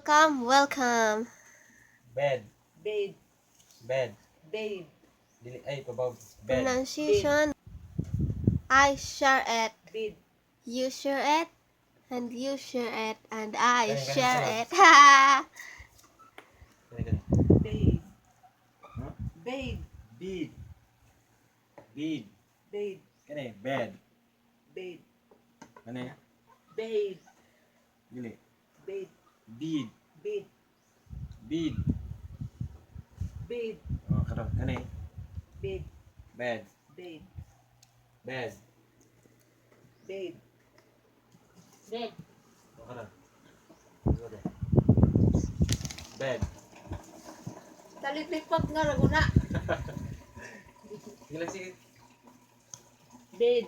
Welcome. Bed. Bed. Bed. Bed. Dili ay pabaw. Bed. Pronunciation. I share it. Bed. You share it. And you share it. And I Ganyan, share ganyan, it. Ha! Gani. Bed. Huh? Bed. Bed. Bed. Bed. Kani bed. Bed. Kani Bed. dili. Bed. Bed. Bed. Bed. Bed. Oh, karon kani Bed. bed. Bed. Bed. Bed. Bed. Oh, karon. Bed. Talipipat nga raguna. Gila sige. Bed.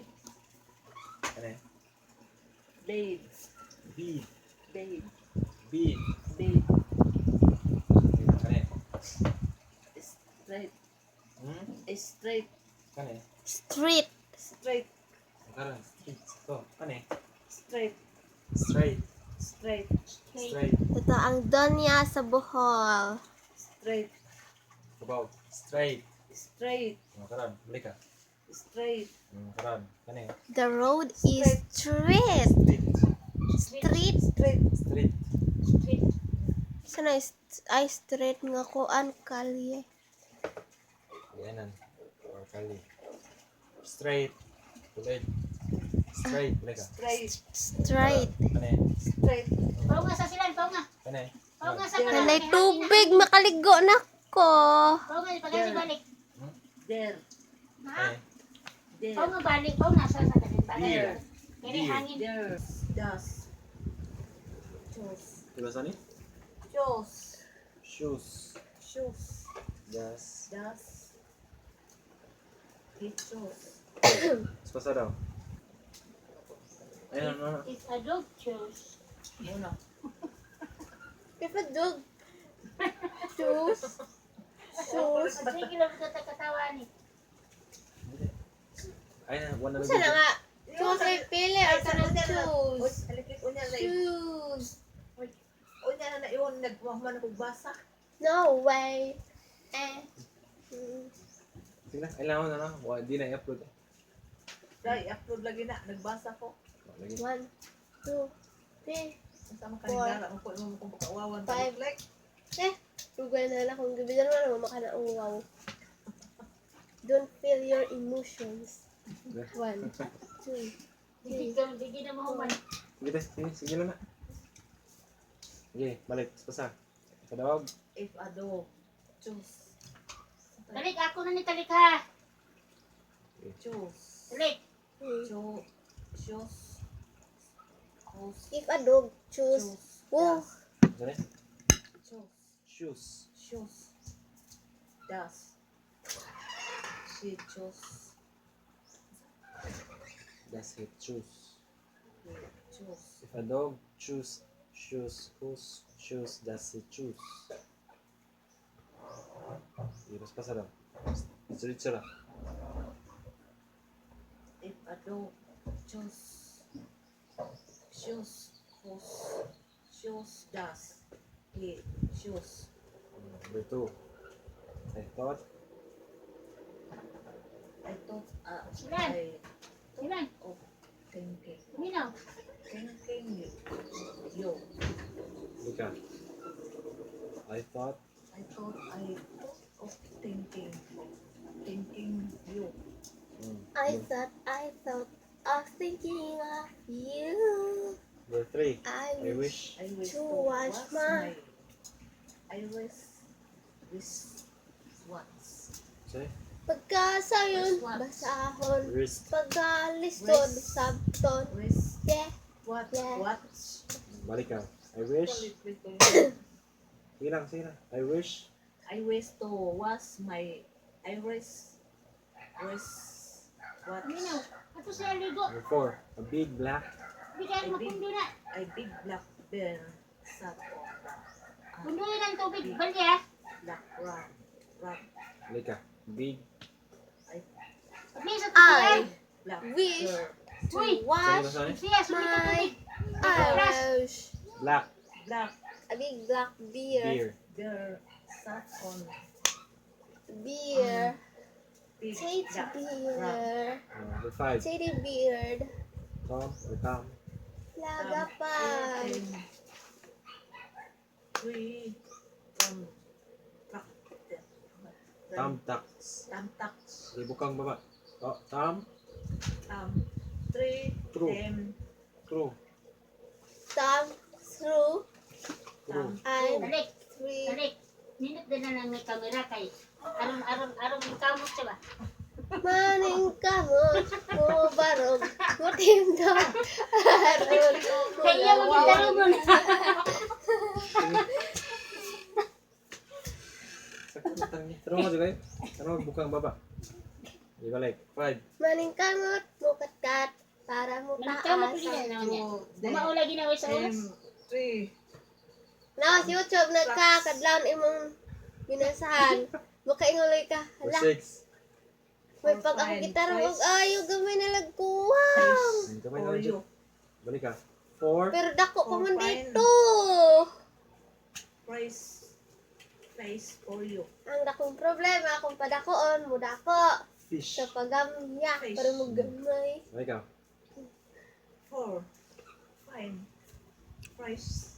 Kani Bed. bed. Bed. Bed. Bed. Kani Straight. Straight. kani Street. Straight. karon street. To kani Straight. straight. Straight. Straight. Ito ang Donya sa Bohol. Straight. Pabaw. Straight. Straight. Oh, karon balik ka. Straight. Karon kani The road is straight. street. Street. Straight. Street. Street. Sana ay straight nga kuan kalye. Yanan. Or kali. Straight. Tulid. Straight. Balik ka. Straight. Straight. Kani Straight. Pao nga sa silan, pao nga. kani Pao nga sa Nanay tubig makaligo na ko. Pao nga pagani balik. There. Ha? kani There. Pao nga balik, pao nga sa kanin balik. Beer. Kani Beer. hangin. There. Das. Shoes. Diba sani? Shoes. Shoes. Shoes. Yes. Das. It shoes. Spasa daw. Ayun, no. If a dog chose. Muna. If a dog choose. Shoes. Sige lang ka katawa ni. Ayun, one na Sana lang. nga. Choose ay pili or kanang choose. Alikit unya na. Choose. Unya na na iyon. Nagwaman ako basa. No way. Sige na, kailangan na lang. Di na i-upload. Dahil upload lagi na. Nagbasa ko. Lagi. 1, 2, 3. Ang sama kanindara. Ang kulit mo kung pagkawawan. Five. Like. Rugay na lang kung gabi na naman makana ang wow. Don't feel your emotions. 1, 2, Sige 3. ka, sige na mahuman. Sige na na. Sige, balik. Spasa. Kadawag. If a dog choose. Talik ako na ni talik ha. Choose. Talik. Choose. Shoes. If a dog choose. Oh. Sorry? Choose. Shoes. Shoes. Das. She chose. That's it. Choose. Choose. If a dog choose shoes, whose shoes does he choose? Sige, spasa daw. Diretso lang. If a dog choose shoes, whose shoes does he choose? Number 2. I thought I thought Silan. I Silan. of thinking. Minaw. Thinking you. Lika. I thought I thought of thinking. Thinking you. I thought of thinking of you. Number 3. I I wish I wish To to watch watch my- I wish once. Say pagkasayon, What? basahon. wrist. Pagkalisod, Wrist. sabton. Wish Yeah. what Yeah. watch. Balik ka. I wish. Sige lang, sige lang. I wish I wish to wash my iris. What? Minaw. Ato siya ligo. Number 4. A big black Bigyan mo kundo na. A big black bear sat on Kundo na ng tubig. Bali ha. black rat. Balik ka. Big Pagli sa I tubig. Black wish bear. to Uy. wash Sorry? Siya, sumit ang my tubig. eyes. black Black A big black bear. Beer. There sat on Beer. big Teddy duck. bear. Number 5. Teddy beard. Tom or Tom. Lagapan. Three Tom Tax. Tamtaks. Di bukang baba. Oh, Tom. Three True. True. Thumb through True. and Balik, three. balik. Minit din na lang may kamera kay. Aram yung kamot siya ba? Maning kamot mo barog. Mutinda. Aron. Kaya mo gitaro mo na. Sakutang niya. Tanong mo kayo. Tanong bukang baba. Di balik. 5. Maning kamot mo katkat para mo Kamot taas. din na niya. Maula ginawa sa oras. Three. Na sa YouTube nagkakadlaw imong binasahan. Makainguloy ka. Or Hala, 6. may pag ako gitara mo. Ayaw gamay na lagkuwang. Kamay For na you. Balik ka. 4. Pero dako pa man Or fine. dito. Face for you. Ang dakong problema kung padakoon mo dako. Fish. Sa pagamya Fish. para mo gamay. Balik ka. 4. Fine. Face